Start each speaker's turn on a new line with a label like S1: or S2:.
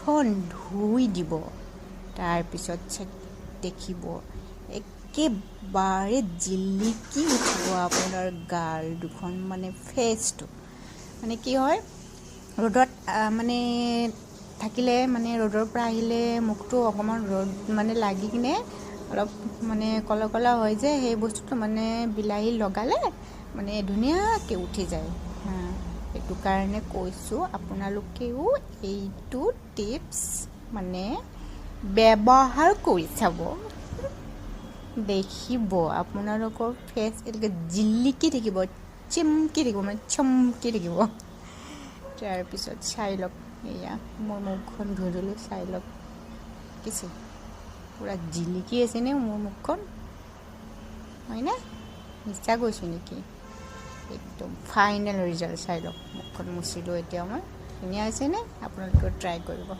S1: মুখখন ধুই দিব তাৰ পিছত দেখিব একেবাৰে জিলিকি উঠিব আপোনাৰ গাল দুখন মানে ফেচটো মানে কি হয় ৰ'দত মানে থাকিলে মানে ৰ'দৰ পৰা আহিলে মুখটো অকণমান ৰ'দ মানে লাগি কিনে অলপ মানে কলা কলা হয় যে সেই বস্তুটো মানে বিলাহী লগালে মানে ধুনীয়াকৈ উঠি যায় সেইটো কাৰণে কৈছোঁ আপোনালোকেও এইটো টিপছ মানে ব্যৱহাৰ কৰি চাব দেখিব আপোনালোকৰ ফেচ এনেকৈ জিলিকি থাকিব চিমকি থাকিব মানে চমকি থাকিব তাৰপিছত চাই লওক এয়া মোৰ মুখখন ধুই দিলোঁ চাই লওক দেখিছে পূৰা জিলিকি আছেনে মোৰ মুখখন হয়নে মিছা কৈছোঁ নেকি একদম ফাইনেল ৰিজাল্ট চাই লওক মুখখন মুচিলোঁ এতিয়া মই ধুনীয়া হৈছেনে আপোনালোকেও ট্ৰাই কৰিব